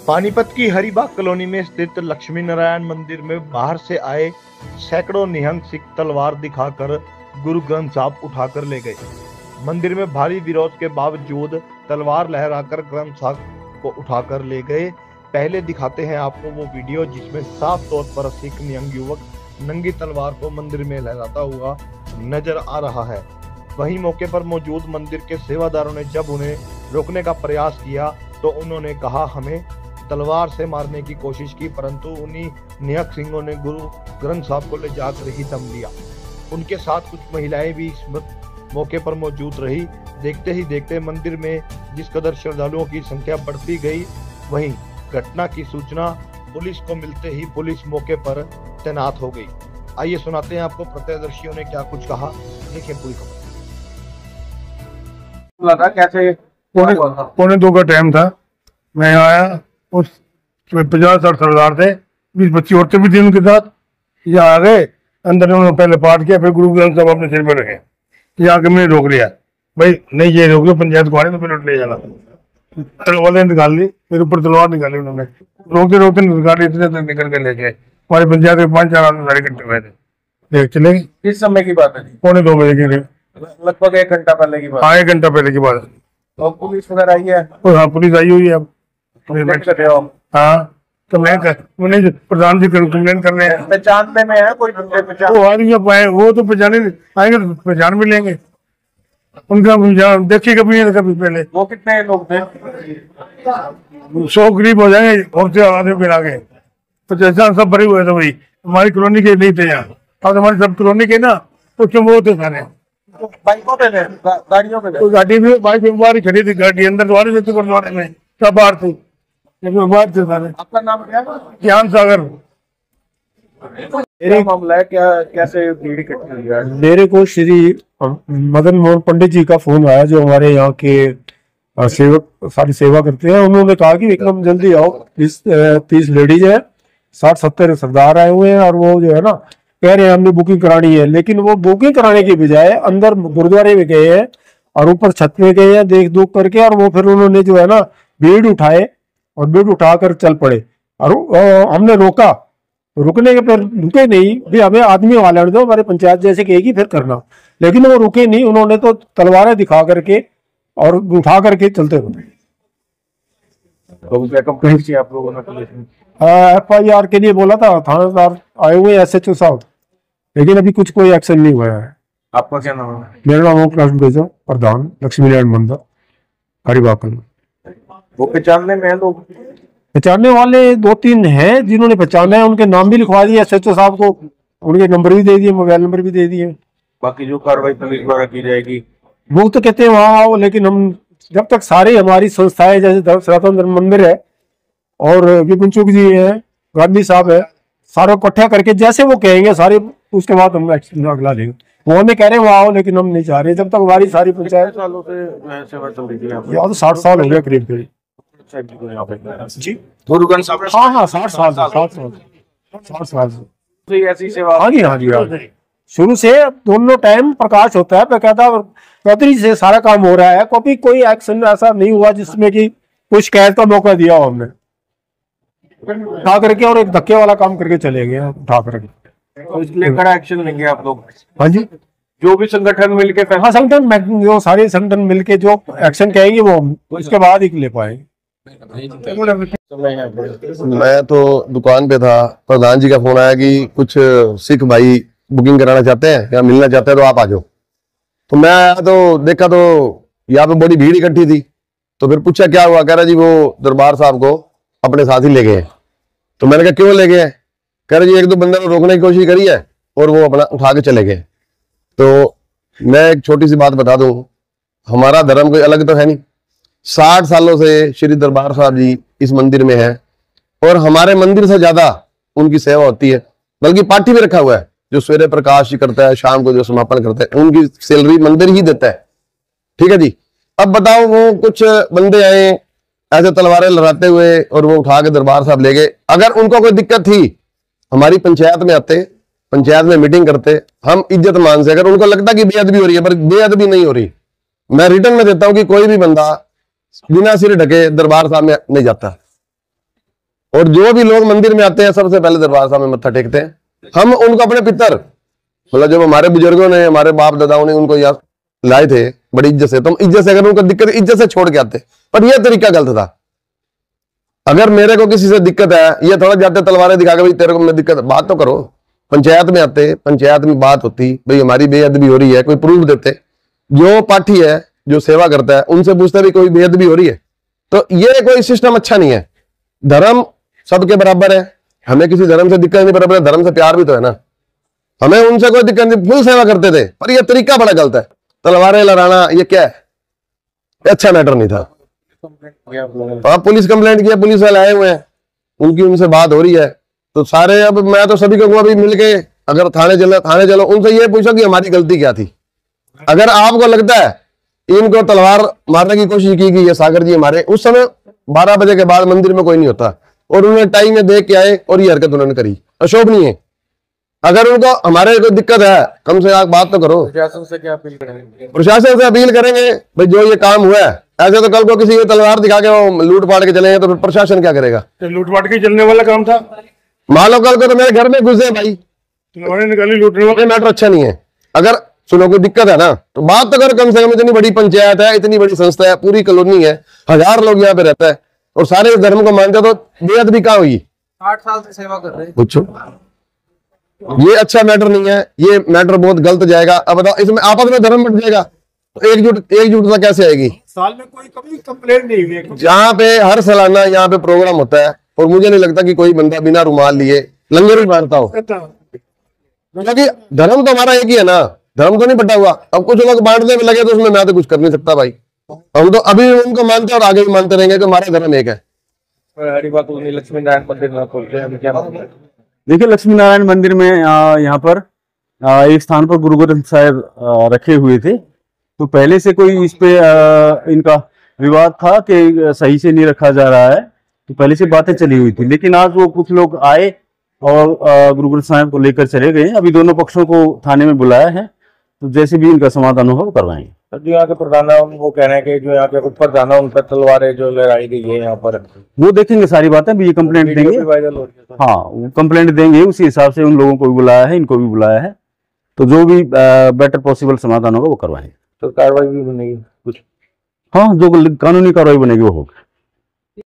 पानीपत की हरिबाग कॉलोनी में स्थित लक्ष्मी नारायण मंदिर में बाहर से आए सैकड़ों निहंग सिख तलवार दिखाकर गुरु ग्रंथ साहब उठाकर ले गए। मंदिर में भारी विरोध के बावजूद तलवार लहराकर ग्रंथ साहब को उठाकर ले गए। पहले दिखाते हैं आपको वो वीडियो जिसमें साफ तौर पर सिख निहंग युवक नंगी तलवार को मंदिर में लहराता हुआ नजर आ रहा है। वहीं मौके पर मौजूद मंदिर के सेवादारों ने जब उन्हें रोकने का प्रयास किया तो उन्होंने कहा हमें तलवार से मारने की कोशिश की, परंतु उन्हीं निहंग सिंहों ने गुरु ग्रंथ साहब को ले जाकर ही दम लिया। उनके साथ कुछ महिलाएं भी इस मौके पर मौजूद रही। देखते ही देखते मंदिर में जिस कदर श्रद्धालुओं की संख्या बढ़ती गई, वहीं घटना की सूचना पुलिस को मिलते ही पुलिस मौके पर तैनात हो गई। आइए सुनाते हैं आपको प्रत्यक्षदर्शियों ने क्या कुछ कहा, देखिए पूरी खबर। लगा कैसे पौने 2 का टाइम था। मैं आया, उस 50-60 सरदार थे, 20-25 औरतें भी थी उनके साथ। यहाँ आ गए, अंदर उन्होंने पहले पाठ किया, फिर गुरु ग्रंथ साहब अपने सिर पर रखे। यहाँ के मैंने रोक लिया, भाई नहीं ये रोक लो, पंचायत को आने तो फिर लौट ले जाना। तलवार निकाल ली, मेरे ऊपर तलवार निकाली उन्होंने। रोकते रोकते निकाल इतने तक निकल के ले गए। हमारे पंचायत के 5-4 आदमी सारे इकट्ठे हुए थे, देख चले। किस समय की बात है? पौने 2 बजे के लगभग 1 घंटा पहले की बात। हाँ, 1 घंटा पहले की बात। तो पुलिस वगैरह आई है? हाँ, पुलिस आई हुई है। अब हाँ, कंप्लेन प्रधान जी कंप्लेन कर रहे हैं। पहचानने में है कोई? वो आदमी जब आए वो तो पहचाने आएंगे तो पहचान भी लेंगे। उनका देखिए कभी नहीं, कभी पहले। वो कितने लोग थे? 100 करीब हो जाएंगे, बहुत से आदमी फिर आगे। पहचान सब भरे हुए थे, वही हमारी कॉलोनी के नहीं थे यहाँ। अब हमारी सब कॉलोनी के ना, उसमें वो थे सारे। बाइकों पे थे, गाड़ियों पे थे? गाड़ी भी बाइक में बाहर खड़ी थी, गाड़ी अंदर द्वारे में गुरुद्वारे में सब बाहर थी, बाहर थे सारे। आपका नाम क्या है? ज्ञान सागर। मेरे मामला है क्या, कैसे भीड़ इकट्ठी हुई है? मेरे को श्री मदन मोहन पंडित जी का फोन आया, जो हमारे यहाँ के सेवक सारी सेवा करते हैं। उन्होंने कहा कि एकदम जल्दी आओ, 30 लेडीज है, 60-70 सरदार आए हुए हैं, और वो जो है ना कह रहे हैं हमने बुकिंग करानी है। लेकिन वो बुकिंग कराने के बजाय अंदर गुरुद्वारे में गए हैं और ऊपर छत में गए हैं देख दुख करके, और वो फिर उन्होंने जो है ना भीड़ उठाए और भीड़ उठाकर चल पड़े। और हमने रोका, रुकने के पर रुके नहीं, भी हमें आदमी वाले दो, हमारे पंचायत जैसे कहेगी फिर करना। लेकिन वो रुके नहीं, उन्होंने तो तलवारें दिखा करके और उठा करके चलते रहे। कंप्लेंट की आप लोगों ने पुलिस में? FIR के लिए बोला था, थानेदार आए हुए SHO साहब, लेकिन अभी कुछ कोई एक्शन नहीं हुआ है। आपका क्या नाम है? मेरा नाम ओमप्रकाश बेजा, प्रधान लक्ष्मी नारायण मंदिर हरिबाग। वो पहचानने में लोग? पहचानने वाले 2-3 हैं जिन्होंने पहचाना है, उनके नाम भी लिखवा दिए SHO साहब को, उनके नंबर भी दे दिए, मोबाइल नंबर भी दे दिए। बाकी जो कार्रवाई पुलिस द्वारा की जाएगी वो तो कहते हैं वहां आओ, लेकिन हम जब तक सारी हमारी संस्थाएं जैसे सनातन धर्म मंदिर है और विपिन चुग जी है, गांधी साहब है, सारे इकट्ठा करके जैसे वो कहेंगे सारे, उसके बाद हम एक्शन अगला लेंगे। वो हमें कह रहे हैं वहां आओ, लेकिन हम नहीं चाह रहे जब तक हमारी सारी पंचायत। सालों से सेवा चल रही है या तो 60 साल हो गया करीब करीब जी। गुरु ग्रंथ साहब? हाँ, 60 साल 60 साल ऐसी सेवा? हाँ जी, हाँ जी, शुरू से दोनों टाइम प्रकाश होता है, बकायदा चौधरी से सारा काम हो रहा है। कभी कोई एक्शन ऐसा नहीं हुआ जिसमें कि कोई शिकायत का मौका दिया हो हमने। उठा करके और एक धक्के वाला काम करके चले गए उठा करके। तो इसलिए कड़ा एक्शन लेंगे आप लोग? हाँ जी, जो भी संगठन मिलके, हाँ संगठन, जो सारे संगठन मिलके जो एक्शन कहेंगे वो इसके बाद ही ले पाएंगे। मैं तो दुकान पे था, प्रधान जी का फोन आया कि कुछ सिख भाई बुकिंग कराना चाहते हैं या मिलना चाहते हैं तो आप आ जाओ। तो मैं आया तो देखा तो यहाँ पे बड़ी भीड़ इकट्ठी थी। तो फिर पूछा क्या हुआ, कह रहा जी वो दरबार साहब को अपने साथ ही ले गए। तो मैंने कहा क्यों ले गए? कह रहे जी 1-2 बंदे ने रोकने की कोशिश करी है और वो अपना उठा के चले गए। तो मैं एक छोटी सी बात बता दूं, हमारा धर्म कोई अलग तो है नहीं। 60 सालों से श्री दरबार साहब जी इस मंदिर में है और हमारे मंदिर से ज्यादा उनकी सेवा होती है। बल्कि पार्टी में रखा हुआ है, जो सवेरे प्रकाश करता है, शाम को जो समापन करता है, उनकी सैलरी मंदिर ही देता है। ठीक है जी। अब बताओ, वो कुछ बंदे आए ऐसे तलवारें लहराते हुए और वो उठा के दरबार साहब ले गए। अगर उनको कोई दिक्कत थी, हमारी पंचायत में आते, पंचायत में मीटिंग करते, हम इज्जत मान से। अगर उनको लगता कि बेअदबी हो रही है, पर बेअदबी नहीं हो रही। मैं रिटर्न में देता हूं कि कोई भी बंदा बिना सिर ढके दरबार साहब में नहीं जाता। और जो भी लोग मंदिर में आते हैं सबसे पहले दरबार साहब में मत्था टेकते हैं। हम उनको अपने पितर, मतलब जब हमारे बुजुर्गों ने, हमारे बाप दादाओं ने उनको यहाँ लाए थे बड़ी इज्जत से, तो हम इज्जत से, अगर उनको दिक्कत इज्जत से छोड़ के आते, पर यह तरीका गलत था। अगर मेरे को किसी से दिक्कत है, ये थोड़ा जाते तलवारें दिखा के भाई तेरे को मैं दिक्कत, बात तो करो। पंचायत में आते, पंचायत में बात होती, भाई हमारी बेअदबी हो रही है, कोई प्रूफ देते। जो पाठी है, जो सेवा करता है, उनसे पूछते भी कोई बेअदबी हो रही है। तो ये कोई सिस्टम अच्छा नहीं है। धर्म सबके बराबर है, हमें किसी धर्म से दिक्कत नहीं, बराबर धर्म से प्यार भी तो है ना, हमें उनसे कोई दिक्कत नहीं, फुल सेवा करते थे। पर यह तरीका बड़ा गलत है, तलवारें लड़ाना, ये क्या है, अच्छा मैटर नहीं था। आप पुलिस कंप्लेंट किया, पुलिस वाले आए हुए हैं, उनकी उनसे बात हो रही है, तो सारे, अब मैं तो सभी को अभी मिलके, अगर थाने चलो, उनसे ये पूछो कि हमारी गलती क्या थी। अगर आपको लगता है इनको तलवार मारने की कोशिश की गई है सागर जी हमारे, उस समय 12 बजे के बाद मंदिर में कोई नहीं होता, और उन्होंने टाइम में देख के आए और ये हरकत उन्होंने करी, अशोभनीय है। अगर उनको हमारे कोई दिक्कत है, कम से आप बात तो करो। प्रशासन से क्या अपील करेंगे? प्रशासन से अपील करेंगे भाई जो ये काम हुआ है, ऐसे तो कल को किसी को तलवार दिखा के वो लूट पाट के चलेंगे तो फिर प्रशासन क्या करेगा? लूटपाट के चलने वाला काम था। मान लो कल को तो मेरे घर में घुसे भाई, तलवारें निकाली लूटने वाले। ये मैटर अच्छा नहीं है। अगर सुनो कोई दिक्कत है ना तो बात तो करो, कम से कम इतनी बड़ी पंचायत है, इतनी बड़ी संस्था है, पूरी कॉलोनी है, 1000 लोग यहाँ पे रहता है और सारे इस धर्म को मानते हैं, तो बेअदबी कहाँ हुई? 8 साल से सेवा कर रहे हैं। पूछो, ये अच्छा मैटर नहीं है, ये मैटर बहुत गलत जाएगा। अब बताओ, इसमें आपस में धर्म बढ़ जाएगा तो एकजुटता कैसे आएगी? साल में कोई कभी कंप्लेंट नहीं हुई। जहाँ पे हर सालाना यहाँ पे प्रोग्राम होता है और मुझे नहीं लगता कि कोई बंदा बिना रुमाल लिए लंगर भी मारता हो, क्योंकि धर्म तो हमारा एक ही है ना, धर्म तो नहीं बटा हुआ। अब कुछ लोग बांटने में लगे तो उसमें मैं तो कुछ कर नहीं सकता भाई। हम तो अभी उनको मानते हैं और आगे भी मानते रहेंगे कि हमारा धर्म एक है। लक्ष्मी नारायण मंदिर में पहुंचे हैं, क्या मामला है? देखिए, लक्ष्मी नारायण मंदिर में यहाँ पर एक स्थान पर गुरु ग्रंथ साहिब रखे हुए थे, तो पहले से कोई इस पे इनका विवाद था कि सही से नहीं रखा जा रहा है, तो पहले से बातें चली हुई थी। लेकिन आज वो कुछ लोग आए और गुरु ग्रंथ साहिब को लेकर चले गए। अभी दोनों पक्षों को थाने में बुलाया है, तो जैसे भी इनका समाधान होगा वो करवाएंगे। जो यहाँ के प्रधान है वो कह रहे हैं कि जो यहाँ के ऊपर प्रधान है उन पर तलवारें जो लहराई गई है यहाँ पर, वो देखेंगे सारी बातें, भी ये कंप्लेंट देंगे। हाँ, वो कंप्लेंट देंगे, उसी हिसाब से उन लोगों को भी बुलाया है, इनको भी बुलाया है, तो जो भी बेटर पॉसिबल समाधान होगा वो करवाएंगे। तो कार्रवाई भी बनेगी कुछ? हाँ, जो कानूनी कार्रवाई बनेगी वो होगी।